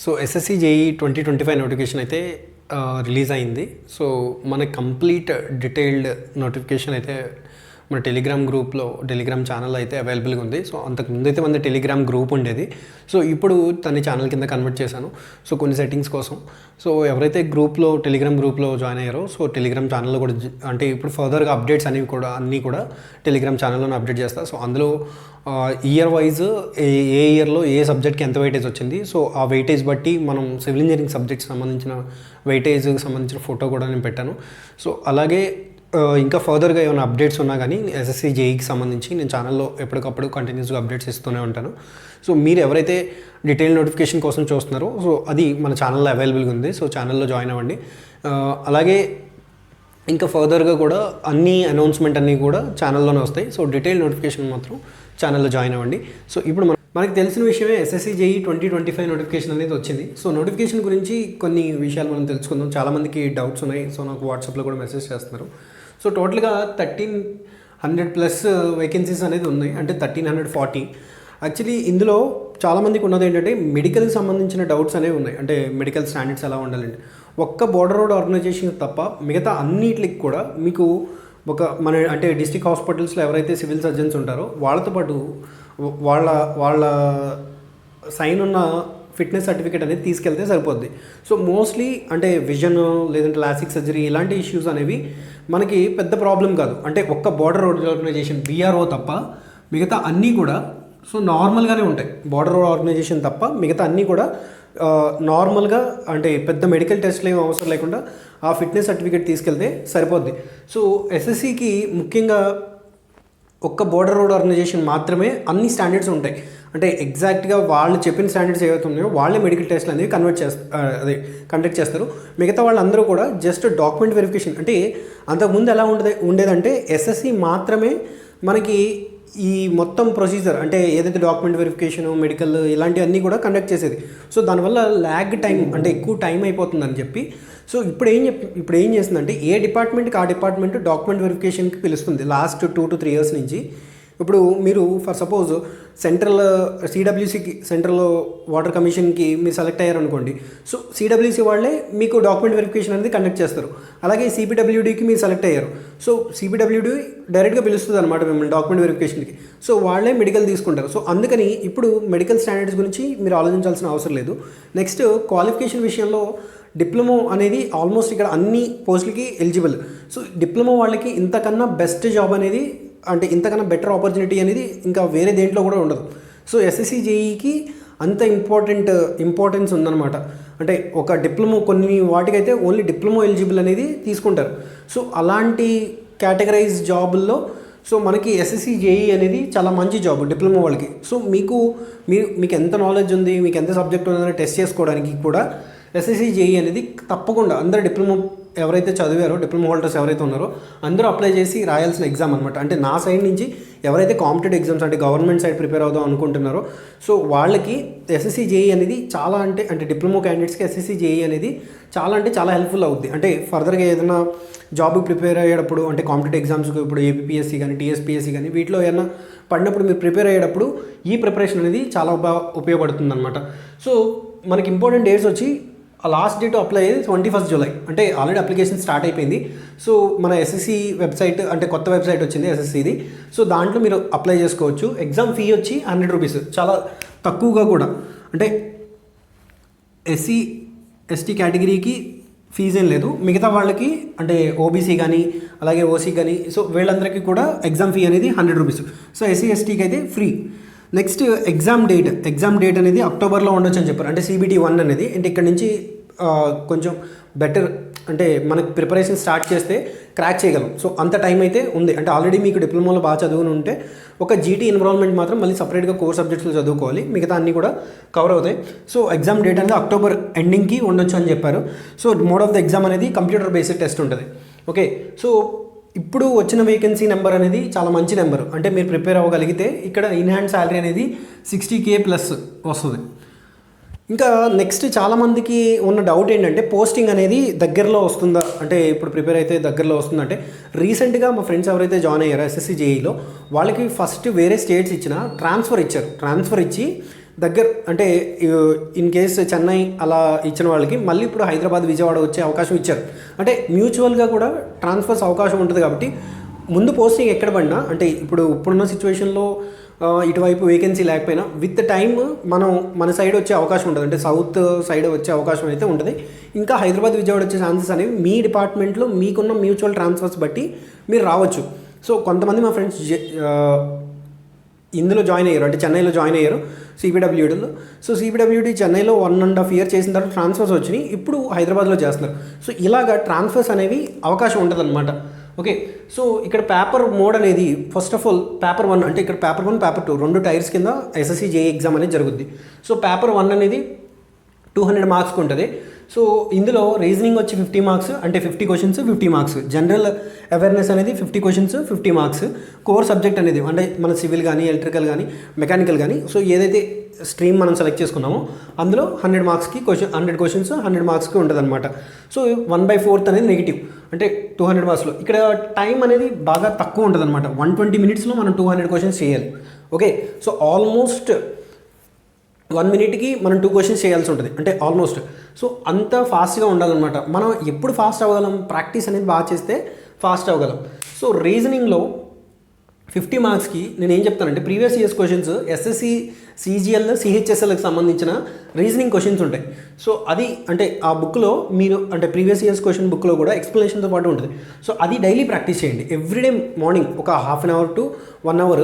So SSC JEE 2025 notification అయితే release అయింది. So మన కంప్లీట్ డీటెయిల్డ్ నోటిఫికేషన్ అయితే మన టెలిగ్రామ్ గ్రూప్లో టెలిగ్రామ్ ఛానల్ అయితే అవైలబుల్గా ఉంది. సో అంతకుముందు అయితే మన టెలిగ్రామ్ గ్రూప్ ఉండేది. సో ఇప్పుడు తన ఛానల్ కింద కన్వర్ట్ చేశాను. సో కొన్ని సెట్టింగ్స్ కోసం. సో ఎవరైతే టెలిగ్రామ్ గ్రూప్లో జాయిన్ అయ్యారో సో టెలిగ్రామ్ ఛానల్లో కూడా అంటే ఇప్పుడు ఫర్దర్గా అప్డేట్స్ అన్నీ కూడా టెలిగ్రామ్ ఛానల్లోనే అప్డేట్ చేస్తా. సో అందులో ఇయర్ వైజ్ ఏ ఇయర్లో ఏ సబ్జెక్ట్కి ఎంత వెయిటేజ్ వచ్చింది, సో ఆ వెయిటేజ్ బట్టి మనం సివిల్ ఇంజనీరింగ్ సబ్జెక్ట్కి సంబంధించిన వెయిటేజ్కి సంబంధించిన ఫోటో కూడా నేను పెట్టాను. సో అలాగే ఇంకా ఫర్దర్గా ఏమైనా అప్డేట్స్ ఉన్నా కానీ ఎస్ఎస్సి జేఈకి సంబంధించి నేను ఛానల్లో ఎప్పటికప్పుడు కంటిన్యూస్గా అప్డేట్స్ ఇస్తూనే ఉంటాను. సో మీరు ఎవరైతే డీటెయిల్ నోటిఫికేషన్ కోసం చూస్తున్నారో సో అది మన ఛానల్లో అవైలబుల్గా ఉంది. సో ఛానల్లో జాయిన్ అవ్వండి. అలాగే ఇంకా ఫర్దర్గా కూడా అన్ని అనౌన్స్మెంట్ అన్నీ కూడా ఛానల్లోనే వస్తాయి. సో డీటెయిల్ నోటిఫికేషన్ మాత్రం ఛానల్లో జాయిన్ అవ్వండి. సో ఇప్పుడు మనకి తెలిసిన విషయమే ఎస్ఎస్సి జేఈ 2025 నోటిఫికేషన్ అనేది వచ్చింది. సో నోటిఫికేషన్ గురించి కొన్ని విషయాలు మనం తెలుసుకుందాం. చాలామందికి డౌట్స్ ఉన్నాయి. సో నాకు వాట్సాప్లో కూడా మెసేజ్ చేస్తున్నారు. సో టోటల్గా 1300+ వేకెన్సీస్ అనేది ఉన్నాయి, అంటే 1340. యాక్చువల్లీ ఇందులో చాలామందికి ఉన్నది ఏంటంటే మెడికల్కి సంబంధించిన డౌట్స్ అనేవి ఉన్నాయి. అంటే మెడికల్ స్టాండర్డ్స్ ఎలా ఉండాలండి. ఒక్క బోర్డర్ రోడ్ ఆర్గనైజేషన్ తప్ప మిగతా అన్నిటికి కూడా మీకు మన అంటే డిస్ట్రిక్ట్ హాస్పిటల్స్లో ఎవరైతే సివిల్ సర్జన్స్ ఉంటారో వాళ్ళతో పాటు వాళ్ళ సైన్ ఉన్న ఫిట్నెస్ సర్టిఫికేట్ అనేది తీసుకెళ్తే సరిపోద్ది. సో మోస్ట్లీ అంటే విజన్ లేదంటే లాసిక్ సర్జరీ ఇలాంటి ఇష్యూస్ అనేవి మనకి పెద్ద ప్రాబ్లం కాదు. అంటే ఒక్క బోర్డర్ రోడ్ ఆర్గనైజేషన్ BRO తప్ప మిగతా అన్నీ కూడా సో నార్మల్గానే ఉంటాయి. బోర్డర్ రోడ్ ఆర్గనైజేషన్ తప్ప మిగతా అన్నీ కూడా నార్మల్గా అంటే పెద్ద మెడికల్ టెస్ట్లు ఏమి అవసరం లేకుండా ఆ ఫిట్నెస్ సర్టిఫికేట్ తీసుకెళ్తే సరిపోద్ది. సో ఎస్ఎస్సికి ముఖ్యంగా ఒక్క బోర్డర్ రోడ్ ఆర్గనైజేషన్ మాత్రమే అన్ని స్టాండర్డ్స్ ఉంటాయి. అంటే ఎగ్జాక్ట్గా వాళ్ళు చెప్పిన స్టాండర్డ్స్ ఏవైతే ఉన్నాయో వాళ్ళే మెడికల్ టెస్ట్లు అనేవి కండక్ట్ చేస్తారు. మిగతా వాళ్ళందరూ కూడా జస్ట్ డాక్యుమెంట్ వెరిఫికేషన్. అంటే అంతకుముందు ఎలా ఉండేదంటే ఎస్ఎస్సి మాత్రమే మనకి ఈ మొత్తం ప్రొసీజర్ అంటే ఏదైతే డాక్యుమెంట్ వెరిఫికేషన్ మెడికల్ ఇలాంటివన్నీ కూడా కండక్ట్ చేసేది. సో దానివల్ల ల్యాగ్ టైం అంటే ఎక్కువ టైం అయిపోతుందని చెప్పి సో ఇప్పుడు ఏం చేస్తుందంటే ఏ డిపార్ట్మెంట్కి ఆ డిపార్ట్మెంట్ డాక్యుమెంట్ వెరిఫికేషన్కి పిలుస్తుంది లాస్ట్ 2 to 3 years నుంచి. ఇప్పుడు మీరు ఫర్ సపోజ్ సెంట్రల్ CWCకి సెంట్రల్ వాటర్ కమిషన్కి మీరు సెలెక్ట్ అయ్యారనుకోండి. సో CWC వాళ్ళే మీకు డాక్యుమెంట్ వెరిఫికేషన్ అనేది కండక్ట్ చేస్తారు. అలాగే CPWDకి మీరు సెలెక్ట్ అయ్యారు. సో CPWD డైరెక్ట్గా పిలుస్తుంది అనమాట మిమ్మల్ని డాక్యుమెంట్ వెరిఫికేషన్కి. సో వాళ్ళే మెడికల్ తీసుకుంటారు. సో అందుకని ఇప్పుడు మెడికల్ స్టాండర్డ్స్ గురించి మీరు ఆలోచించాల్సిన అవసరం లేదు. నెక్స్ట్ క్వాలిఫికేషన్ విషయంలో డిప్లొమో అనేది ఆల్మోస్ట్ ఇక్కడ అన్ని పోస్టులకి ఎలిజిబుల్. సో డిప్లొమో వాళ్ళకి ఇంతకన్నా బెస్ట్ జాబ్ అనేది అంటే ఇంతకన్నా బెటర్ ఆపర్చునిటీ అనేది ఇంకా వేరే దేంట్లో కూడా ఉండదు. సో ఎస్ఎస్సి జేఈకి అంత ఇంపార్టెన్స్ ఉందన్నమాట. అంటే ఒక డిప్లొమో కొన్ని వాటికైతే ఓన్లీ డిప్లొమో ఎలిజిబుల్ అనేది తీసుకుంటారు. సో అలాంటి కేటగరైజ్ జాబుల్లో సో మనకి ఎస్ఎస్సి జేఈ అనేది చాలా మంచి జాబ్ డిప్లొమా వాళ్ళకి. సో మీకు ఎంత నాలెడ్జ్ ఉంది, మీకు ఎంత సబ్జెక్ట్ ఉందని టెస్ట్ చేసుకోవడానికి కూడా ఎస్ఎస్సి జేఈ అనేది తప్పకుండా అందరూ డిప్లొమా ఎవరైతే చదివారో డిప్లొమా హోల్డర్స్ ఎవరైతే ఉన్నారో అందరూ అప్లై చేసి రాయాల్సిన ఎగ్జామ్ అనమాట. అంటే నా సైడ్ నుంచి ఎవరైతే కాంపిటేటివ్ ఎగ్జామ్స్ అంటే గవర్నమెంట్ సైడ్ ప్రిపేర్ అవుదాం అనుకుంటున్నారో సో వాళ్ళకి ఎస్ఎస్సి జేఈ అనేది చాలా అంటే డిప్లొమా క్యాండిడేట్స్కి ఎస్ఎస్సి జేఈ అనేది చాలా హెల్ప్ఫుల్ అవుద్ది. అంటే ఫర్దర్గా ఏదైనా జాబ్కి ప్రిపేర్ అయ్యేటప్పుడు అంటే కాంపిటేటివ్ ఎగ్జామ్స్కి ఇప్పుడు ఏపీఎస్సీ కానీ TSPSC కానీ వీటిలో ఏమైనా పడినప్పుడు మీరు ప్రిపేర్ అయ్యేటప్పుడు ఈ ప్రిపరేషన్ అనేది చాలా ఉపయోగపడుతుంది అనమాట. సో మనకి ఇంపార్టెంట్ డేట్స్ వచ్చి లాస్ట్ డేట్ అప్లై అయ్యేది 21st July. అంటే ఆల్రెడీ అప్లికేషన్ స్టార్ట్ అయిపోయింది. సో మన ఎస్ఎస్సి వెబ్సైట్ అంటే కొత్త వెబ్సైట్ వచ్చింది ఎస్ఎస్సిది. సో దాంట్లో మీరు అప్లై చేసుకోవచ్చు. ఎగ్జామ్ ఫీ వచ్చి 100 rupees, చాలా తక్కువగా కూడా. అంటే SC ST కేటగిరీకి ఫీజు ఏం లేదు. మిగతా వాళ్ళకి అంటే OBC కానీ అలాగే OC కానీ సో వీళ్ళందరికీ కూడా ఎగ్జామ్ ఫీ అనేది 100 rupees. సో SC STకి అయితే ఫ్రీ. నెక్స్ట్ ఎగ్జామ్ డేట్ అనేది అక్టోబర్లో ఉండొచ్చు అని చెప్పారు. అంటే CBT 1 అనేది అంటే ఇక్కడ నుంచి కొంచెం బెటర్ అంటే మనకి ప్రిపరేషన్ స్టార్ట్ చేస్తే క్రాక్ చేయగలం. సో అంత టైం అయితే ఉంది. అంటే ఆల్రెడీ మీకు డిప్లొమాలో బాగా చదువుని ఉంటే ఒక GT ఎన్విరాన్మెంట్ మాత్రం మళ్ళీ సపరేట్గా కోర్ సబ్జెక్ట్స్లో చదువుకోవాలి. మిగతా అన్నీ కూడా కవర్ అవుతాయి. సో ఎగ్జామ్ డేట్ అనేది అక్టోబర్ ఎండింగ్కి ఉండొచ్చు అని చెప్పారు. So mode of the exam అనేది కంప్యూటర్ బేస్డ్ టెస్ట్ ఉంటుంది. ఓకే, సో ఇప్పుడు వచ్చిన వేకెన్సీ నెంబర్ అనేది చాలా మంచి నెంబర్. అంటే మీరు ప్రిపేర్ అవ్వగలిగితే ఇక్కడ ఇన్ హ్యాండ్ శాలరీ అనేది 60K+ వస్తుంది. ఇంకా నెక్స్ట్ చాలామందికి ఉన్న డౌట్ ఏంటంటే పోస్టింగ్ అనేది దగ్గరలో వస్తుందా, అంటే ఇప్పుడు ప్రిపేర్ అయితే దగ్గరలో వస్తుందంటే రీసెంట్గా మా ఫ్రెండ్స్ ఎవరైతే జాయిన్ అయ్యారో ఎస్ఎస్సి జేఈలో వాళ్ళకి ఫస్ట్ వేరే స్టేట్స్ ఇచ్చిన ట్రాన్స్ఫర్ ఇచ్చి దగ్గర అంటే ఇన్ కేస్ చెన్నై అలా ఇచ్చిన వాళ్ళకి మళ్ళీ ఇప్పుడు హైదరాబాద్ విజయవాడ వచ్చే అవకాశం ఇచ్చారు. అంటే మ్యూచువల్గా కూడా ట్రాన్స్ఫర్స్ అవకాశం ఉంటుంది కాబట్టి ముందు పోస్టింగ్ ఎక్కడ పడినా అంటే ఇప్పుడున్న సిచ్యువేషన్లో ఇటువైపు వేకెన్సీ లేకపోయినా విత్ టైమ్ మన సైడ్ వచ్చే అవకాశం ఉంటుంది. అంటే సౌత్ సైడ్ వచ్చే అవకాశం అయితే ఉంటుంది. ఇంకా హైదరాబాద్ విజయవాడ వచ్చే ఛాన్సెస్ అనేవి మీ డిపార్ట్మెంట్లో మీకున్న మ్యూచువల్ ట్రాన్స్ఫర్స్ బట్టి మీరు రావచ్చు. సో కొంతమంది మా ఫ్రెండ్స్ ఇందులో జాయిన్ అయ్యారు, అంటే చెన్నైలో జాయిన్ అయ్యారు సిబిడబ్ల్యూడీలో. సో సిబిడబ్ల్యూడీ చెన్నైలో 1.5 year చేసిన తర్వాత ట్రాన్స్ఫర్స్ వచ్చినాయి, ఇప్పుడు హైదరాబాద్లో చేస్తున్నారు. సో ఇలాగా ట్రాన్స్ఫర్స్ అనేవి అవకాశం ఉంటుంది అనమాట. ఓకే, సో ఇక్కడ పేపర్ మోడ్ అనేది ఫస్ట్ ఆఫ్ ఆల్ పేపర్ 1 అంటే ఇక్కడ పేపర్ 1 పేపర్ 2 2 టైర్స్ కింద ఎస్ఎస్సి జేఈ ఎగ్జామ్ అనేది జరుగుద్ది. సో పేపర్ 1 అనేది 200 మార్క్స్కి ఉంటుంది. సో ఇందులో రీజనింగ్ వచ్చి 50 మార్క్స్, అంటే 50 క్వశ్చన్స్ 50 మార్క్స్. జనరల్ అవేర్నెస్ అనేది 50 క్వశ్చన్స్ 50 మార్క్స్. కోర్ సబ్జెక్ట్ అనేది అంటే మన సివిల్ కానీ ఎలక్ట్రికల్ కానీ మెకానికల్ కానీ సో ఏదైతే స్ట్రీమ్ మనం సెలెక్ట్ చేసుకున్నామో అందులో 100 మార్క్స్కి 100 క్వశ్చన్స్ 100 మార్క్స్కి ఉంటుంది అనమాట. సో 1/4 అనేది నెగిటివ్, అంటే 200 మార్క్స్లో. ఇక్కడ టైం అనేది బాగా తక్కువ ఉంటుంది అనమాట. 120 minutesలో మనం 200 క్వశ్చన్స్ చేయాలి. ఓకే, సో ఆల్మోస్ట్ 1 minute మనం 2 questions చేయాల్సి ఉంటుంది, అంటే ఆల్మోస్ట్. సో అంత ఫాస్ట్గా ఉండాలన్నమాట. మనం ఎప్పుడు ఫాస్ట్ అవ్వగలం, ప్రాక్టీస్ అనేది బాగా చేస్తే ఫాస్ట్ అవ్వగలం. సో రీజనింగ్లో 50 మార్క్స్కి నేను ఏం చెప్తానంటే previous years questions SSC CGL సిహెచ్ఎస్ఎల్కి సంబంధించిన రీజనింగ్ క్వశ్చన్స్ ఉంటాయి. సో అది అంటే ఆ బుక్లో మీరు అంటే ప్రీవియస్ ఇయర్స్ క్వశ్చన్ బుక్లో కూడా ఎక్స్ప్లెనేషన్తో పాటు ఉంటుంది. సో అది డైలీ ప్రాక్టీస్ చేయండి. ఎవ్రీడే మార్నింగ్ ఒక 1/2 hour to 1 hour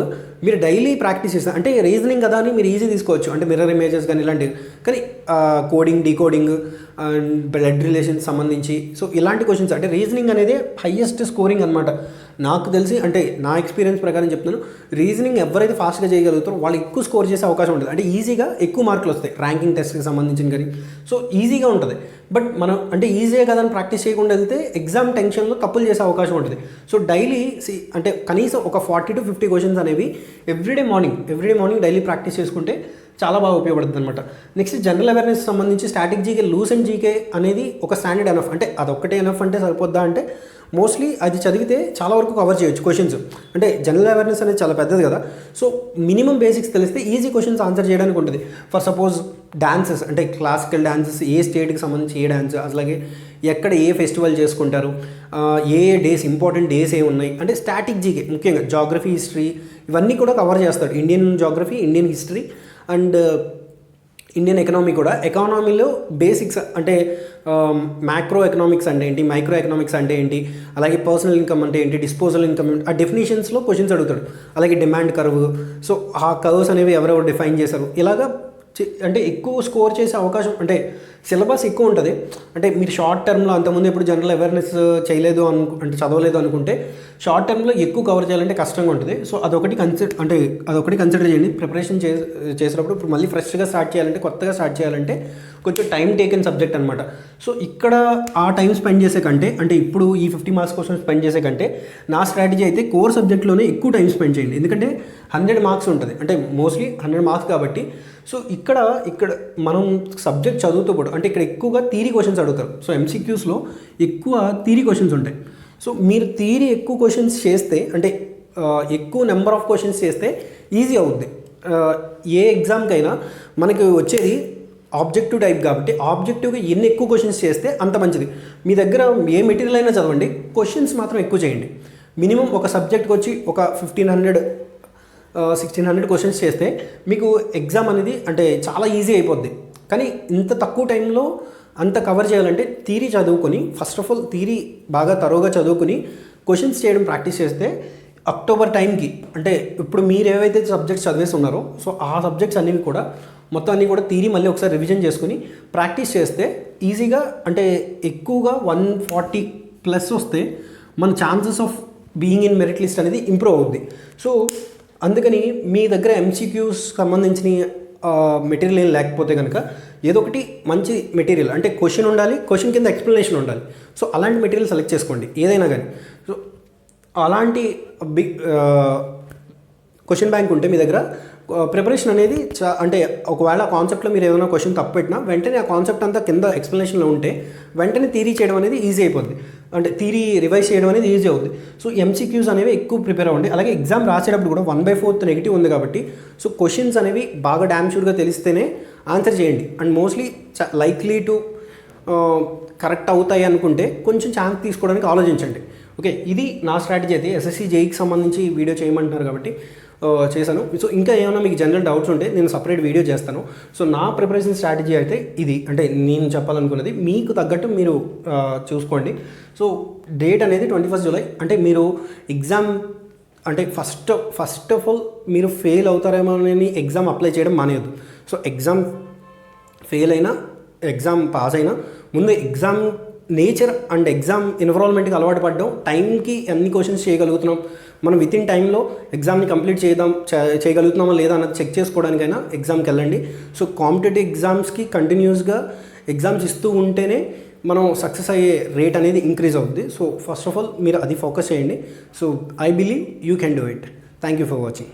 మీరు డైలీ ప్రాక్టీస్ చేస్తారు. అంటే రీజనింగ్ కదా అని మీరు ఈజీ తీసుకోవచ్చు, అంటే మిర్రర్ ఇమేజెస్ కానీ ఇలాంటివి. కానీ coding decoding and blood relations సంబంధించి సో ఇలాంటి క్వశ్చన్స్ అంటే రీజనింగ్ అనేది హైయెస్ట్ స్కోరింగ్ అనమాట. నాకు తెలిసి అంటే నా ఎక్స్పీరియన్స్ ప్రకారం చెప్తున్నాను, రీజనింగ్ ఎవరైతే ఫాస్ట్గా చేయగలుగుతారో వాళ్ళు ఎక్కువ స్కోర్ చేసే అవకాశం ఉంటుంది. అంటే ఈజీగా ఎక్కువ మార్కులు వస్తాయి ర్యాంకింగ్ టెస్ట్కి సంబంధించిన కానీ. సో ఈజీగా ఉంటుంది. బట్ మనం అంటే ఈజీగా కదా అని ప్రాక్టీస్ చేయకుండా వెళ్తే ఎగ్జామ్ టెన్షన్లో తప్పులు చేసే అవకాశం ఉంటుంది. సో డైలీ అంటే కనీసం ఒక 40 to 50 క్వశ్చన్స్ అనేవి ఎవ్రీడే మార్నింగ్ డైలీ ప్రాక్టీస్ చేసుకుంటే చాలా బాగా ఉపయోగపడుతుంది అనమాట. నెక్స్ట్ జనరల్ అవేర్నెస్ సంబంధించి static GK loose and GK అనేది ఒక స్టాండర్డ్ ఎనఫ్. అంటే అదొక్కటే ఎనఫ్ అంటే సరిపోద్దా అంటే మోస్ట్లీ అది చదివితే చాలా వరకు కవర్ చేయొచ్చు క్వశ్చన్స్. అంటే జనరల్ అవేర్నెస్ అనేది చాలా పెద్దది కదా. సో మినిమం బేసిక్స్ తెలిస్తే ఈజీ క్వశ్చన్స్ ఆన్సర్ చేయడానికి ఉంటుంది. ఫర్ సపోజ్ డాన్సెస్ అంటే క్లాసికల్ డాన్సెస్, ఏ స్టేట్కి సంబంధించి ఏ డాన్స్, అలాగే ఎక్కడ ఏ ఫెస్టివల్ చేసుకుంటారు, ఏ డేస్ ఇంపార్టెంట్ డేస్ ఏ ఉన్నాయి, అంటే స్టాటిక్ జీకే ముఖ్యంగా జాగ్రఫీ హిస్టరీ ఇవన్నీ కూడా కవర్ చేస్తాడు. Indian geography, Indian history and Indian economy కూడా. ఎకానమీలో బేసిక్స్ అంటే మ్యాక్రో ఎకనామిక్స్ అంటే ఏంటి, మైక్రో ఎకనామిక్స్ అంటే ఏంటి, అలాగే పర్సనల్ ఇన్కమ్ అంటే ఏంటి, డిస్పోజల్ ఇన్కమ్ ఆ డెఫినేషన్స్లో క్వశ్చన్స్ అడుగుతాడు. అలాగే డిమాండ్ కర్వ్, సో ఆ కర్వ్స్ అనేవి ఎవరెవరు డిఫైన్ చేశారు, ఇలాగా అంటే ఎక్కువ స్కోర్ చేసే అవకాశం అంటే సిలబస్ ఎక్కువ ఉంటుంది. అంటే మీరు షార్ట్ టర్మ్లో అంతకుముందు ఎప్పుడు జనరల్ అవేర్నెస్ చేయలేదు అంటే చదవలేదు అనుకుంటే షార్ట్ టర్మ్లో ఎక్కువ కవర్ చేయాలంటే కష్టంగా ఉంటుంది. సో అదొకటి కన్సిడర్ చేయండి ప్రిపరేషన్ చేసినప్పుడు. ఇప్పుడు మళ్ళీ ఫ్రెష్గా స్టార్ట్ చేయాలంటే, కొత్తగా స్టార్ట్ చేయాలంటే కొంచెం టైం టేకెన్ సబ్జెక్ట్ అనమాట. సో ఇక్కడ ఆ టైం స్పెండ్ చేసే కంటే, అంటే ఇప్పుడు ఈ 50 మార్క్స్ కోసం స్పెండ్ చేసే కంటే నా స్ట్రాటజీ అయితే కోర్ సబ్జెక్ట్లోనే ఎక్కువ టైం స్పెండ్ చేయండి. ఎందుకంటే 100 మార్క్స్ ఉంటుంది, అంటే మోస్ట్లీ 100 మార్క్స్ కాబట్టి. సో ఇక్కడ మనం సబ్జెక్ట్ చదువుతూ కూడా అంటే ఇక్కడ ఎక్కువగా థియరీ క్వశ్చన్స్ అడుగుతారు. సో ఎంసీక్యూస్లో ఎక్కువ థియరీ క్వశ్చన్స్ ఉంటాయి. సో మీరు థియరీ ఎక్కువ క్వశ్చన్స్ చేస్తే, అంటే ఎక్కువ నెంబర్ ఆఫ్ క్వశ్చన్స్ చేస్తే ఈజీ అవుద్ది. ఏ ఎగ్జామ్కైనా మనకి వచ్చేది ఆబ్జెక్టివ్ టైప్ కాబట్టి ఆబ్జెక్టివ్గా ఎన్ని ఎక్కువ క్వశ్చన్స్ చేస్తే అంత మంచిది. మీ దగ్గర ఏ మెటీరియల్ అయినా చదవండి, క్వశ్చన్స్ మాత్రం ఎక్కువ చేయండి. మినిమం ఒక సబ్జెక్ట్కి వచ్చి ఒక 1600 క్వశ్చన్స్ చేస్తే మీకు ఎగ్జామ్ అనేది అంటే చాలా ఈజీ అయిపోద్ది. కానీ ఇంత తక్కువ టైంలో అంత కవర్ చేయాలంటే థియరీ చదువుకొని, ఫస్ట్ ఆఫ్ ఆల్ థియరీ బాగా తరోగా చదువుకుని క్వశ్చన్స్ చేయడం ప్రాక్టీస్ చేస్తే అక్టోబర్ టైంకి, అంటే ఇప్పుడు మీరు ఏవైతే సబ్జెక్ట్స్ చదివేసి ఉన్నారో సో ఆ సబ్జెక్ట్స్ అన్నీ కూడా మొత్తం అన్నీ కూడా థియరీ మళ్ళీ ఒకసారి రివిజన్ చేసుకుని ప్రాక్టీస్ చేస్తే ఈజీగా అంటే ఎక్కువగా 140+ వస్తే మన chances of being in merit list అనేది ఇంప్రూవ్ అవుద్ది. సో అందుకని మీ దగ్గర ఎంసీక్యూస్ సంబంధించిన మెటీరియల్ ఏం లేకపోతే కనుక ఏదో ఒకటి మంచి మెటీరియల్, అంటే క్వశ్చన్ ఉండాలి, క్వశ్చన్ కింద ఎక్స్ప్లెనేషన్ ఉండాలి. సో అలాంటి మెటీరియల్ సెలెక్ట్ చేసుకోండి ఏదైనా కానీ. సో అలాంటి బిగ్ క్వశ్చన్ బ్యాంక్ ఉంటే మీ దగ్గర ప్రిపరేషన్ అనేది అంటే ఒకవేళ కాన్సెప్ట్లో మీరు ఏదైనా క్వశ్చన్ తప్పు పెట్టినా వెంటనే ఆ కాన్సెప్ట్ అంతా కింద ఎక్స్ప్లెనేషన్లో ఉంటే వెంటనే థియరీ చేయడం అనేది ఈజీ అయిపోద్ది, అంటే థియరీ రివైజ్ చేయడం అనేది ఈజీ అవుతుంది. సో ఎంసీక్యూస్ అనేవి ఎక్కువ ప్రిపేర్ అవ్వండి. అలాగే ఎగ్జామ్ రాసేటప్పుడు కూడా 1/4 నెగిటివ్ ఉంది కాబట్టి సో క్వశ్చన్స్ అనేవి బాగా డ్యామ్ షూర్గా తెలిస్తేనే ఆన్సర్ చేయండి. And mostly likely to correct అవుతాయి అనుకుంటే కొంచెం ఛాన్స్ తీసుకోవడానికి ఆలోచించండి. ఓకే, ఇది నా స్ట్రాటజీ అయితే. ఎస్ఎస్సి జేఈకి సంబంధించి వీడియో చేయమంటున్నారు కాబట్టి చేశాను. సో ఇంకా ఏమైనా మీకు జనరల్ డౌట్స్ ఉంటే నేను సపరేట్ వీడియో చేస్తాను. సో నా ప్రిపరేషన్ స్ట్రాటజీ అయితే ఇది, అంటే నేను చెప్పాలనుకున్నది మీకు తగ్గట్టు మీరు చూసుకోండి. సో డేట్ అనేది 21 జూలై. అంటే మీరు ఎగ్జామ్ అంటే ఫస్ట్ ఆఫ్ ఆల్ మీరు ఫెయిల్ అవుతారేమో అని ఎగ్జామ్ అప్లై చేయడం మానేయద్దు. సో ఎగ్జామ్ ఫెయిల్ అయినా ఎగ్జామ్ పాస్ అయినా ముందు ఎగ్జామ్ నేచర్ అండ్ ఎగ్జామ్ ఎన్విరాన్మెంట్కి అలవాటు పడ్డాం, టైంకి అన్ని క్వశ్చన్స్ చేయగలుగుతున్నాం, మనం విత్ ఇన్ టైంలో ఎగ్జామ్ని కంప్లీట్ చేయగలుగుతున్నామా లేదా అన్నది చెక్ చేసుకోవడానికైనా ఎగ్జామ్కి వెళ్ళండి. సో కాంపిటేటివ్ ఎగ్జామ్స్కి కంటిన్యూస్గా ఎగ్జామ్స్ ఇస్తూ ఉంటేనే మనం సక్సెస్ అయ్యే రేట్ అనేది ఇంక్రీజ్ అవుతుంది. సో ఫస్ట్ ఆఫ్ ఆల్ మీరు అది ఫోకస్ చేయండి. So I believe you can do it. Thank you for watching.